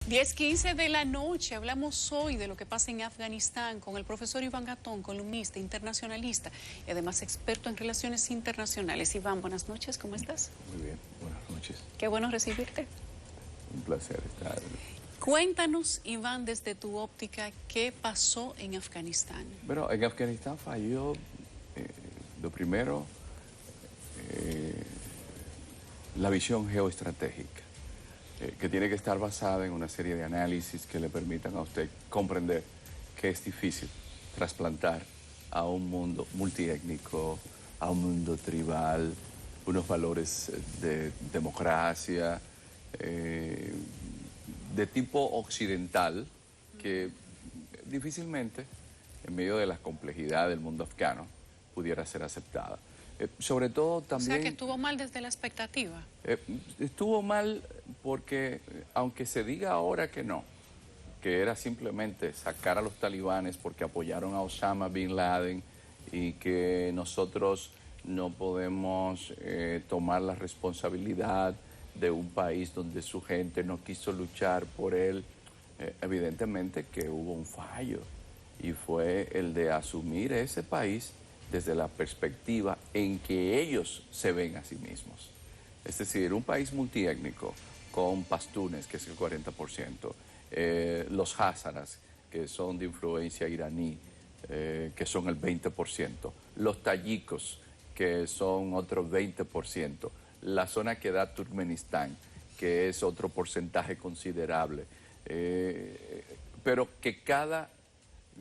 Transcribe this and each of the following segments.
10:15 de la noche, hablamos hoy de lo que pasa en Afganistán con el profesor Iván Gatón, columnista, internacionalista y además experto en relaciones internacionales. Iván, buenas noches, ¿cómo estás? Muy bien, buenas noches. Qué bueno recibirte. Un placer estar. Cuéntanos, Iván, desde tu óptica, ¿qué pasó en Afganistán? Bueno, en Afganistán falló, lo primero, la visión geoestratégica, que tiene que estar basada en una serie de análisis que le permitan a usted comprender que es difícil trasplantar a un mundo multiétnico, a un mundo tribal, unos valores de democracia, de tipo occidental, que difícilmente, en medio de la complejidad del mundo afgano, pudiera ser aceptada. Sobre todo también... O sea, que estuvo mal desde la expectativa. Estuvo mal porque, aunque se diga ahora que no, que era simplemente sacar a los talibanes porque apoyaron a Osama Bin Laden y que nosotros no podemos tomar la responsabilidad de un país donde su gente no quiso luchar por él, evidentemente que hubo un fallo y fue el de asumir ese país desde la perspectiva en que ellos se ven a sí mismos. Es decir, un país multiétnico con pastunes, que es el 40%, los házaras, que son de influencia iraní, que son el 20%, los tayikos, que son otro 20%, la zona que da Turkmenistán, que es otro porcentaje considerable, pero que cada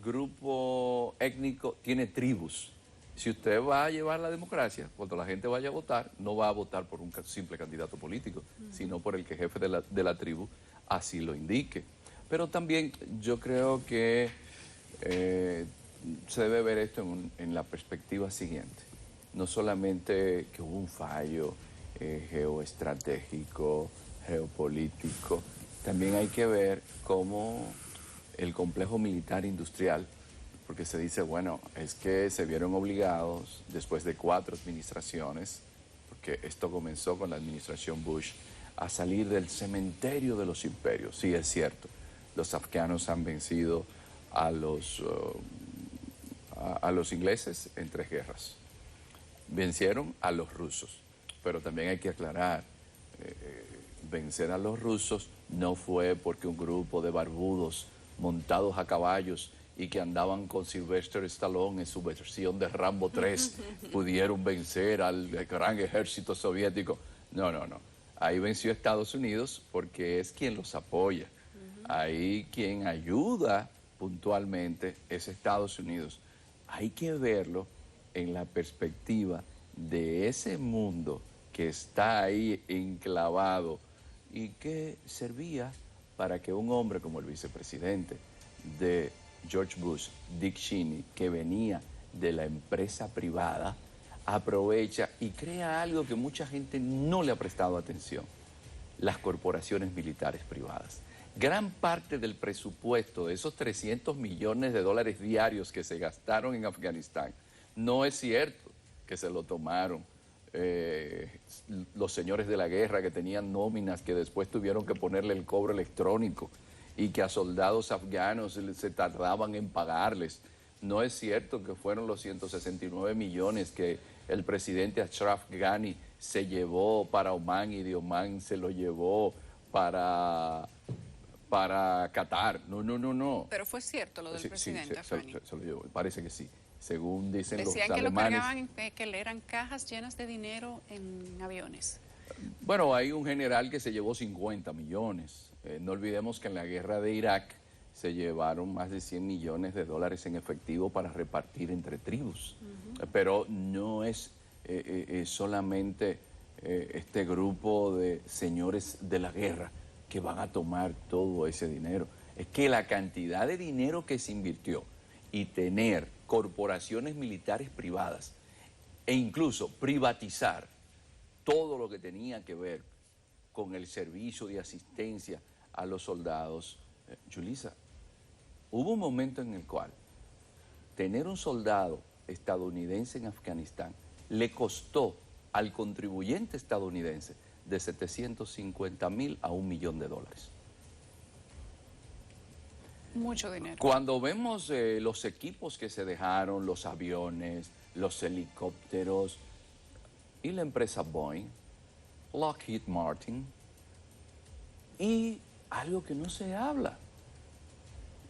grupo étnico tiene tribus. Si usted va a llevar la democracia, cuando la gente vaya a votar, no va a votar por un simple candidato político, sino por el que jefe de la tribu así lo indique. Pero también yo creo que se debe ver esto en la perspectiva siguiente. No solamente que hubo un fallo geoestratégico, geopolítico, también hay que ver cómo el complejo militar industrial, porque se dice, bueno, es que se vieron obligados después de 4 administraciones, porque esto comenzó con la administración Bush, a salir del cementerio de los imperios. Sí, es cierto, los afganos han vencido a los ingleses en 3 guerras, vencieron a los rusos, pero también hay que aclarar, vencer a los rusos no fue porque un grupo de barbudos montados a caballos y que andaban con Sylvester Stallone en su versión de Rambo 3 pudieron vencer al gran ejército soviético. No, no, no. Ahí venció Estados Unidos porque es quien los apoya. Ahí quien ayuda puntualmente es Estados Unidos. Hay que verlo en la perspectiva de ese mundo que está ahí enclavado y que servía para que un hombre como el vicepresidente de George Bush, Dick Cheney, que venía de la empresa privada, aprovecha y crea algo que mucha gente no le ha prestado atención: las corporaciones militares privadas. Gran parte del presupuesto de esos 300 millones de dólares diarios que se gastaron en Afganistán, no es cierto que se lo tomaron los señores de la guerra que tenían nóminas que después tuvieron que ponerle el cobro electrónico y que a soldados afganos se tardaban en pagarles. No es cierto que fueron los 169 millones que el presidente Ashraf Ghani se llevó para Omán y de Omán se lo llevó para Qatar. No, no, no, no. Pero fue cierto lo del presidente Afgani. Se lo llevó, parece que sí. Según dicen los Decían alemanes. que lo cargaban, que eran cajas llenas de dinero en aviones. Bueno, hay un general que se llevó 50 millones. No olvidemos que en la guerra de Irak se llevaron más de 100 millones de dólares en efectivo para repartir entre tribus. Pero no es solamente este grupo de señores de la guerra que van a tomar todo ese dinero. Es que la cantidad de dinero que se invirtió y tener corporaciones militares privadas e incluso privatizar todo lo que tenía que ver con el servicio de asistencia a los soldados. Yulisa, hubo un momento en el cual tener un soldado estadounidense en Afganistán le costó al contribuyente estadounidense de 750,000 a $1 millón. Mucho dinero. Cuando vemos los equipos que se dejaron, los aviones, los helicópteros, y la empresa Boeing, Lockheed Martin, y algo que no se habla,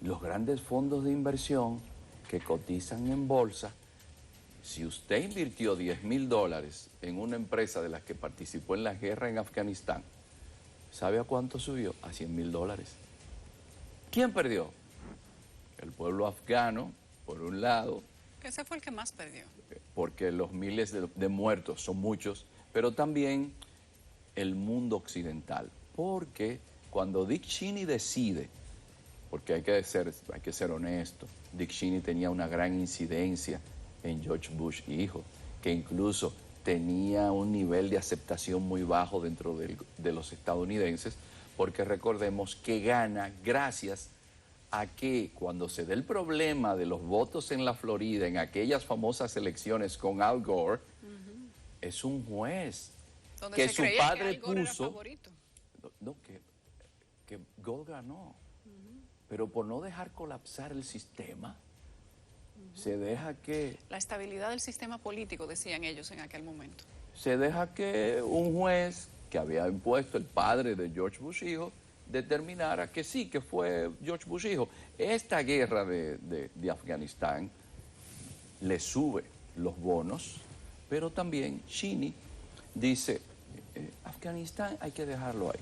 los grandes fondos de inversión que cotizan en bolsa. Si usted invirtió $10,000 en una empresa de las que participó en la guerra en Afganistán, ¿sabe a cuánto subió? A $100,000. ¿Quién perdió? El pueblo afgano, por un lado. Ese fue el que más perdió. Porque los miles de muertos son muchos, pero también el mundo occidental. Porque cuando Dick Cheney decide, porque hay que ser honesto, Dick Cheney tenía una gran incidencia en George Bush hijo, que incluso tenía un nivel de aceptación muy bajo dentro de los estadounidenses, porque recordemos que gana gracias a que cuando se dé el problema de los votos en la Florida, en aquellas famosas elecciones con Al Gore, es un juez Donde que se su creía padre que Al Gore era puso, favorito. no, que Gore ganó, pero por no dejar colapsar el sistema, se deja que... La estabilidad del sistema político, decían ellos en aquel momento. Se deja que un juez que había impuesto el padre de George Bush hijo determinara que sí, que fue George Bush hijo. Esta guerra de Afganistán le sube los bonos, pero también Cheney dice, Afganistán hay que dejarlo ahí.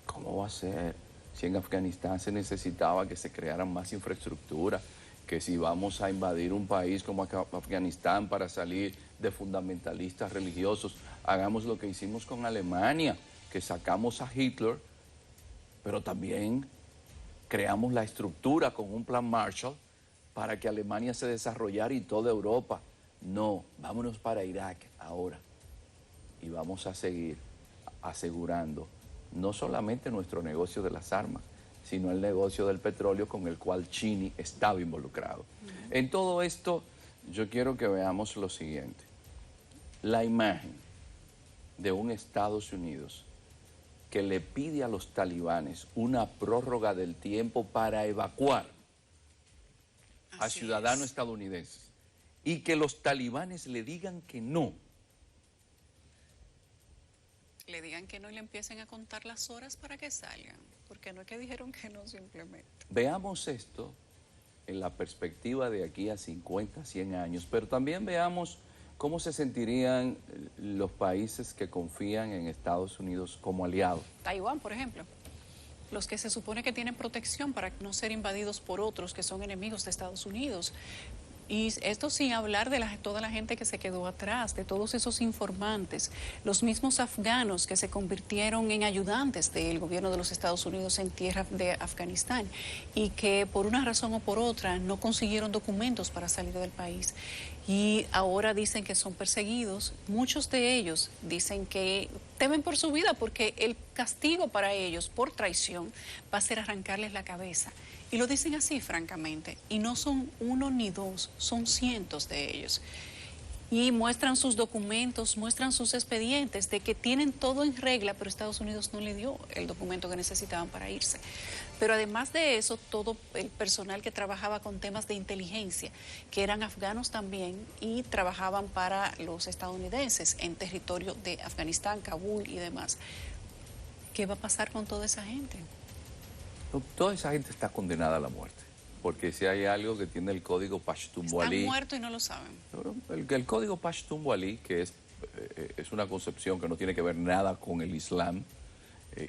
¿Cómo va a ser? Si en Afganistán se necesitaba que se crearan más infraestructura, que si vamos a invadir un país como Afganistán para salir de fundamentalistas religiosos, hagamos lo que hicimos con Alemania, que sacamos a Hitler, pero también creamos la estructura con un plan Marshall para que Alemania se desarrollara y toda Europa. No, vámonos para Irak ahora y vamos a seguir asegurando no solamente nuestro negocio de las armas, sino el negocio del petróleo con el cual Cheney estaba involucrado. En todo esto, yo quiero que veamos lo siguiente. La imagen de un Estados Unidos que le pide a los talibanes una prórroga del tiempo para evacuar a ciudadanos estadounidenses y que los talibanes le digan que no. Le digan que no y le empiecen a contar las horas para que salgan, porque no es que dijeron que no simplemente. Veamos esto en la perspectiva de aquí a 50, 100 años, pero también veamos cómo se sentirían los países que confían en Estados Unidos como aliado. Taiwán, por ejemplo. Los que se supone que tienen protección para no ser invadidos por otros que son enemigos de Estados Unidos. Y esto sin hablar de toda la gente que se quedó atrás, de todos esos informantes, los mismos afganos que se convirtieron en ayudantes del gobierno de los Estados Unidos en tierra de Afganistán y que por una razón o por otra no consiguieron documentos para salir del país. Y ahora dicen que son perseguidos. Muchos de ellos dicen que temen por su vida porque el castigo para ellos por traición va a ser arrancarles la cabeza. Y lo dicen así, francamente. Y no son uno ni dos, son cientos de ellos. Y muestran sus documentos, muestran sus expedientes de que tienen todo en regla, pero Estados Unidos no le dio el documento que necesitaban para irse. Pero además de eso, todo el personal que trabajaba con temas de inteligencia, que eran afganos también y trabajaban para los estadounidenses en territorio de Afganistán, Kabul y demás. ¿Qué va a pasar con toda esa gente? Toda esa gente está condenada a la muerte, porque si hay algo que tiene el código Pashtun-Wali... Están muertos y no lo saben. El código Pashtun-Wali, que es una concepción que no tiene que ver nada con el Islam,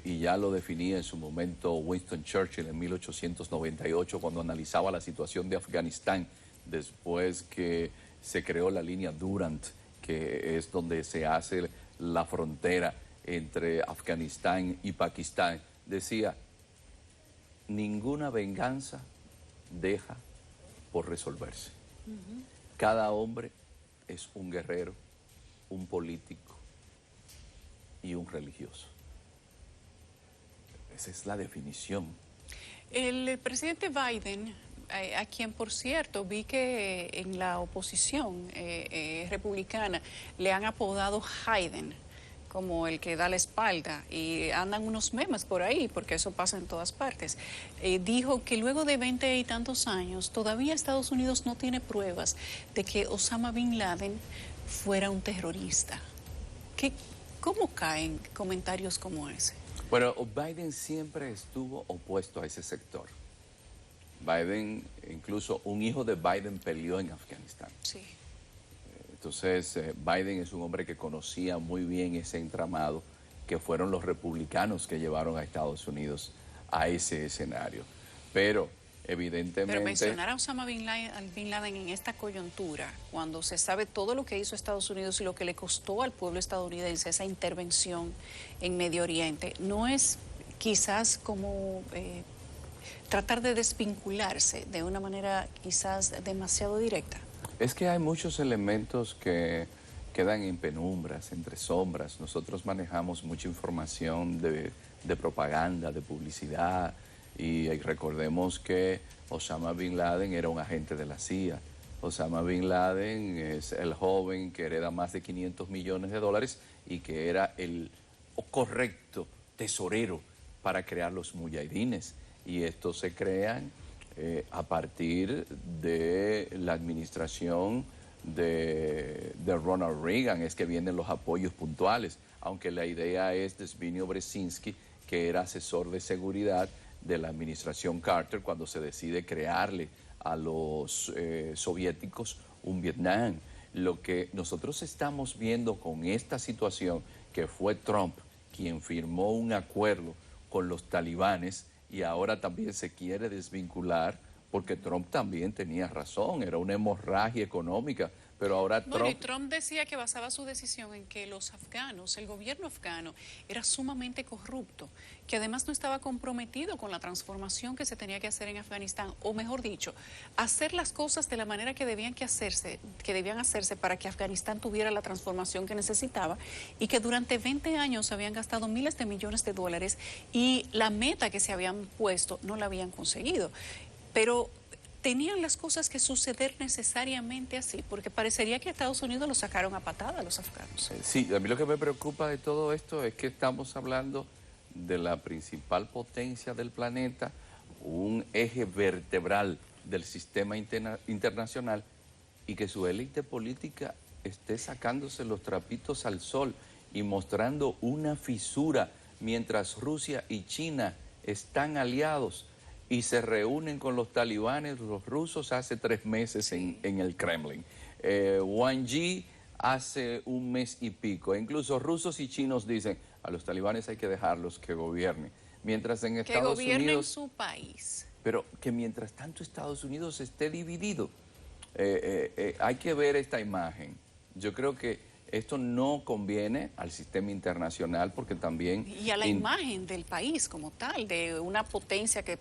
y ya lo definía en su momento Winston Churchill en 1898, cuando analizaba la situación de Afganistán, después que se creó la línea Durand, que es donde se hace la frontera entre Afganistán y Pakistán, decía... Ninguna venganza deja por resolverse. Cada hombre es un guerrero, un político y un religioso. Esa es la definición. El presidente Biden, a quien por cierto vi que en la oposición republicana le han apodado Hayden, como el que da la espalda, y andan unos memes por ahí, porque eso pasa en todas partes, dijo que luego de 20 y tantos años, todavía Estados Unidos no tiene pruebas de que Osama Bin Laden fuera un terrorista. ¿Qué, ¿Cómo caen comentarios como ese? Bueno, Biden siempre estuvo opuesto a ese sector. Biden, incluso un hijo de Biden peleó en Afganistán. Sí. Entonces, Biden es un hombre que conocía muy bien ese entramado, que fueron los republicanos que llevaron a Estados Unidos a ese escenario. Pero, evidentemente... Pero mencionar a Osama Bin Laden en esta coyuntura, cuando se sabe todo lo que hizo Estados Unidos y lo que le costó al pueblo estadounidense esa intervención en Medio Oriente, no es quizás como tratar de desvincularse de una manera quizás demasiado directa. Es que hay muchos elementos que quedan en penumbras, entre sombras. Nosotros manejamos mucha información de propaganda, de publicidad, y recordemos que Osama Bin Laden era un agente de la CIA. Osama Bin Laden es el joven que hereda más de 500 millones de dólares y que era el correcto tesorero para crear los mujahidines. Y estos se crean a partir de la administración de Ronald Reagan, es que vienen los apoyos puntuales, aunque la idea es de Zbigniew Brzezinski, que era asesor de seguridad de la administración Carter cuando se decide crearle a los soviéticos un Vietnam. Lo que nosotros estamos viendo con esta situación, que fue Trump quien firmó un acuerdo con los talibanes, y ahora también se quiere desvincular, porque Trump también tenía razón, era una hemorragia económica, pero ahora Trump... Bueno, y Trump decía que basaba su decisión en que los afganos, el gobierno afgano, era sumamente corrupto, que además no estaba comprometido con la transformación que se tenía que hacer en Afganistán, o mejor dicho, hacer las cosas de la manera que debían hacerse para que Afganistán tuviera la transformación que necesitaba, y que durante 20 años habían gastado miles de millones de dólares y la meta que se habían puesto no la habían conseguido. Pero tenían las cosas que suceder necesariamente así, porque parecería que a Estados Unidos lo sacaron a patada a los afganos. Sí, a mí lo que me preocupa de todo esto es que estamos hablando de la principal potencia del planeta, un eje vertebral del sistema internacional, y que su élite política esté sacándose los trapitos al sol y mostrando una fisura mientras Rusia y China están aliados y se reúnen con los talibanes, los rusos, hace 3 meses en el Kremlin. Wang Yi hace 1 mes y pico. E incluso rusos y chinos dicen, a los talibanes hay que dejarlos que gobiernen. Mientras en Estados Unidos... Que gobiernen su país. Pero que mientras tanto Estados Unidos esté dividido. Hay que ver esta imagen. Yo creo que esto no conviene al sistema internacional, porque también... Y a la imagen del país como tal, de una potencia que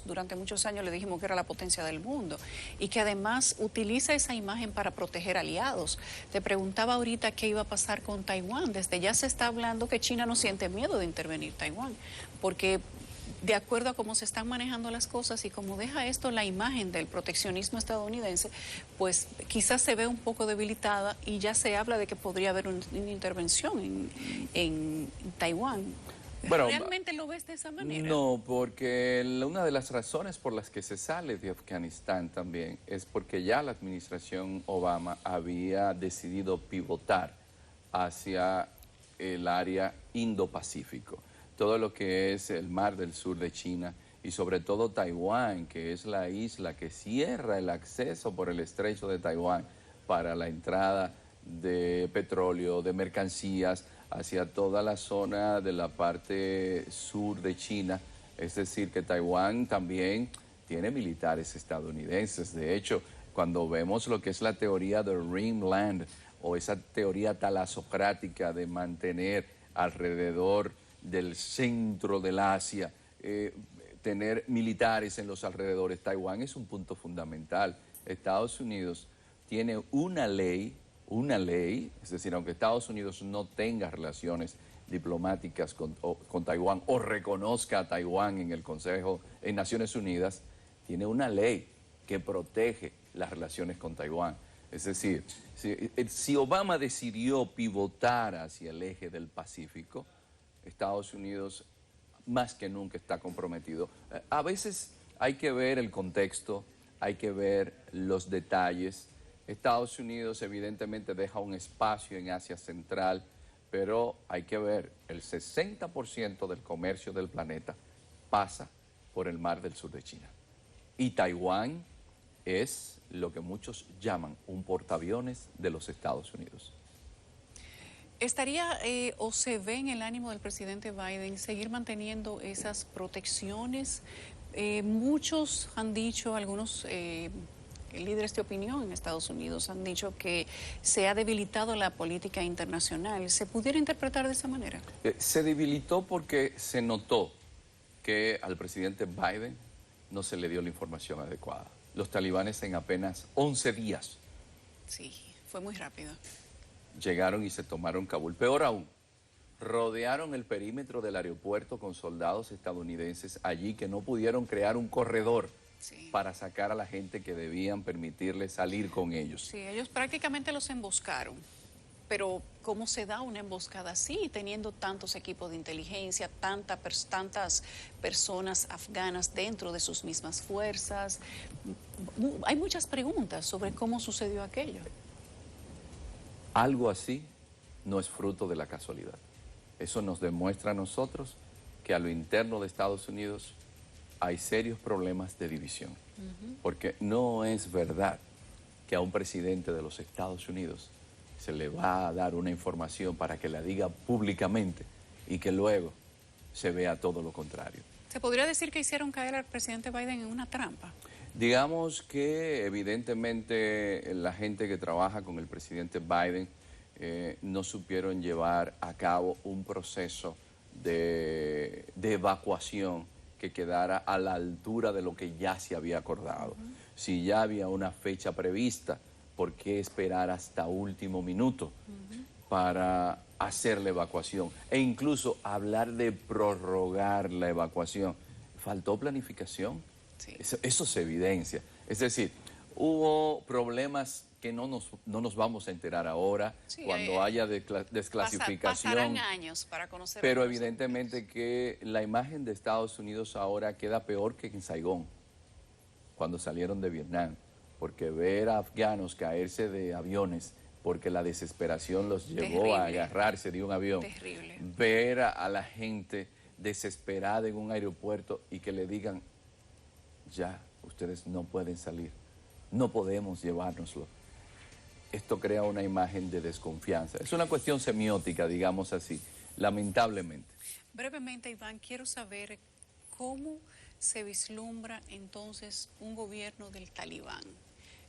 durante muchos años le dijimos que era la potencia del mundo, y que además utiliza esa imagen para proteger aliados. Te preguntaba ahorita qué iba a pasar con Taiwán. Desde ya se está hablando que China no siente miedo de intervenir Taiwán, porque de acuerdo a cómo se están manejando las cosas y cómo deja esto la imagen del proteccionismo estadounidense, pues quizás se ve un poco debilitada, y ya se habla de que podría haber una intervención en Taiwán. Bueno, ¿realmente lo ves de esa manera? No, porque una de las razones por las que se sale de Afganistán también es porque ya la administración Obama había decidido pivotar hacia el área Indo-Pacífico. Todo lo que es el mar del sur de China y sobre todo Taiwán, que es la isla que cierra el acceso por el estrecho de Taiwán para la entrada de petróleo, de mercancías hacia toda la zona de la parte sur de China. Es decir, que Taiwán también tiene militares estadounidenses. De hecho, cuando vemos lo que es la teoría de Rimland, o esa teoría talasocrática de mantener alrededor del centro del Asia, tener militares en los alrededores. Taiwán es un punto fundamental. Estados Unidos tiene una ley, es decir, aunque Estados Unidos no tenga relaciones diplomáticas con Taiwán o reconozca a Taiwán en el Consejo de Naciones Unidas, tiene una ley que protege las relaciones con Taiwán. Es decir, si Obama decidió pivotar hacia el eje del Pacífico, Estados Unidos más que nunca está comprometido. A veces hay que ver el contexto, hay que ver los detalles. Estados Unidos evidentemente deja un espacio en Asia Central, pero hay que ver, el 60% del comercio del planeta pasa por el mar del sur de China. Y Taiwán es lo que muchos llaman un portaaviones de los Estados Unidos. ¿Estaría o se ve en el ánimo del presidente Biden seguir manteniendo esas protecciones? Muchos han dicho, algunos líderes de opinión en Estados Unidos han dicho que se ha debilitado la política internacional. ¿Se pudiera interpretar de esa manera? Se debilitó porque se notó que al presidente Biden no se le dio la información adecuada. Los talibanes en apenas 11 días Sí, fue muy rápido. llegaron y se tomaron Kabul. Peor aún, rodearon el perímetro del aeropuerto con soldados estadounidenses allí que no pudieron crear un corredor para sacar a la gente que debían permitirle salir con ellos. Sí, ellos prácticamente los emboscaron. Pero ¿cómo se da una emboscada así, teniendo tantos equipos de inteligencia, tantas personas afganas dentro de sus mismas fuerzas? Hay muchas preguntas sobre cómo sucedió aquello. Algo así no es fruto de la casualidad. Eso nos demuestra a nosotros que a lo interno de Estados Unidos hay serios problemas de división. Porque no es verdad que a un presidente de los Estados Unidos se le va a dar una información para que la diga públicamente y que luego se vea todo lo contrario. ¿Se podría decir que hicieron caer al presidente Biden en una trampa? Digamos que evidentemente la gente que trabaja con el presidente Biden no supieron llevar a cabo un proceso de evacuación que quedara a la altura de lo que ya se había acordado. Si ya había una fecha prevista, ¿por qué esperar hasta último minuto para hacer la evacuación? E incluso hablar de prorrogar la evacuación. ¿Faltó planificación? Sí. Eso se evidencia. Es decir, hubo problemas que no nos vamos a enterar ahora, Sí, cuando haya desclasificación. Pasarán años para conocer. Pero evidentemente que la imagen de Estados Unidos ahora queda peor que en Saigón, cuando salieron de Vietnam, porque ver a afganos caerse de aviones, porque la desesperación los llevó a agarrarse de un avión. Terrible. Ver a la gente desesperada en un aeropuerto y que le digan, ya, ustedes no pueden salir, no podemos llevárnoslo. Esto crea una imagen de desconfianza. Es una cuestión semiótica, digamos así, lamentablemente. Brevemente, Iván, quiero saber cómo se vislumbra entonces un gobierno del Talibán.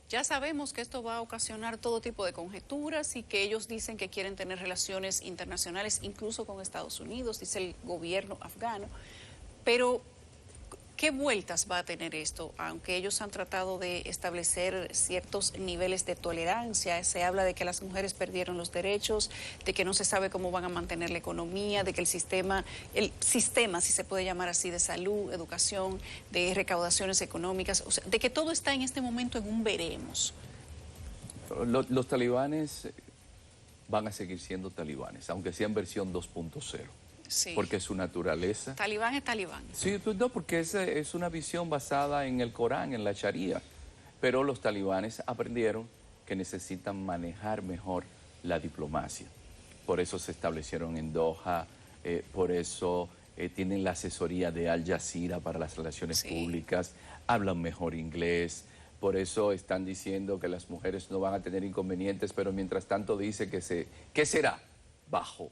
Ya sabemos que esto va a ocasionar todo tipo de conjeturas y que ellos dicen que quieren tener relaciones internacionales, incluso con Estados Unidos, dice el gobierno afgano. Pero ¿qué vueltas va a tener esto? Aunque ellos han tratado de establecer ciertos niveles de tolerancia, se habla de que las mujeres perdieron los derechos, de que no se sabe cómo van a mantener la economía, de que el sistema, si se puede llamar así, de salud, educación, de recaudaciones económicas, o sea, de que todo está en este momento en un veremos. Los talibanes van a seguir siendo talibanes, aunque sea en versión 2.0. Sí. Porque su naturaleza... Talibán es talibán. Sí, pues no, porque es una visión basada en el Corán, en la Sharia. Pero los talibanes aprendieron que necesitan manejar mejor la diplomacia. Por eso se establecieron en Doha, por eso tienen la asesoría de Al Jazeera para las relaciones públicas, hablan mejor inglés, por eso están diciendo que las mujeres no van a tener inconvenientes, pero mientras tanto dice que ¿qué será? Bajo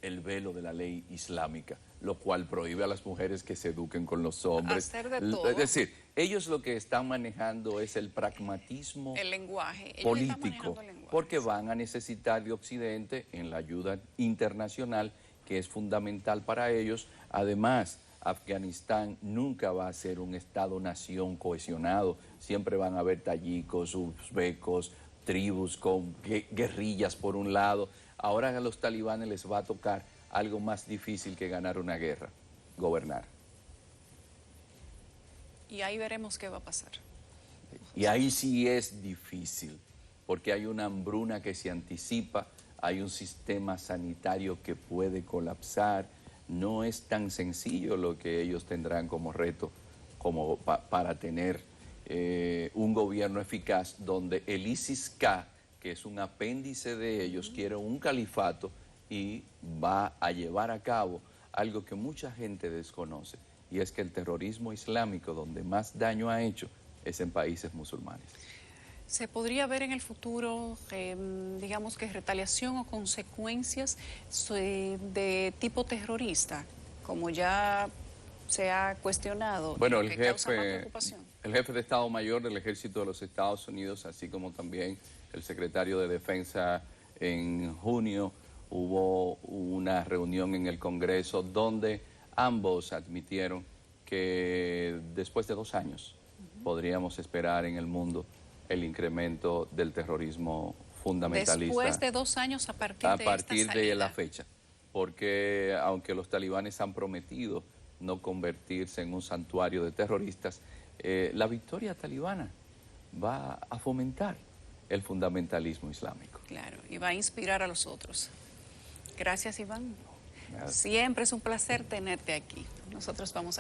el velo de la ley islámica, lo cual prohíbe a las mujeres que se eduquen con los hombres. Hacer de todo. Es decir, ellos lo que están manejando es el pragmatismo El lenguaje. político, porque van a necesitar de Occidente en la ayuda internacional, que es fundamental para ellos. Además, Afganistán nunca va a ser un Estado-nación cohesionado. Siempre van a haber tayikos, uzbecos, tribus con guerrillas por un lado. Ahora a los talibanes les va a tocar algo más difícil que ganar una guerra, gobernar. Y ahí veremos qué va a pasar. Y ahí sí es difícil, porque hay una hambruna que se anticipa, hay un sistema sanitario que puede colapsar. No es tan sencillo lo que ellos tendrán como reto como para tener un gobierno eficaz donde el ISIS-K, que es un apéndice de ellos, quiere un califato y va a llevar a cabo algo que mucha gente desconoce, y es que el terrorismo islámico donde más daño ha hecho es en países musulmanes. ¿Se podría ver en el futuro, digamos que retaliación o consecuencias de tipo terrorista, como ya se ha cuestionado? Bueno, y lo que causa más preocupación? el jefe de Estado Mayor del Ejército de los Estados Unidos, así como también el secretario de Defensa, en junio hubo una reunión en el Congreso donde ambos admitieron que después de 2 años podríamos esperar en el mundo el incremento del terrorismo fundamentalista. Después de 2 años a partir de esta de salida. la fecha, porque aunque los talibanes han prometido no convertirse en un santuario de terroristas, la victoria talibana va a fomentar el fundamentalismo islámico. Claro, y va a inspirar a los otros. Gracias, Iván. Gracias. Siempre es un placer tenerte aquí. Nosotros vamos a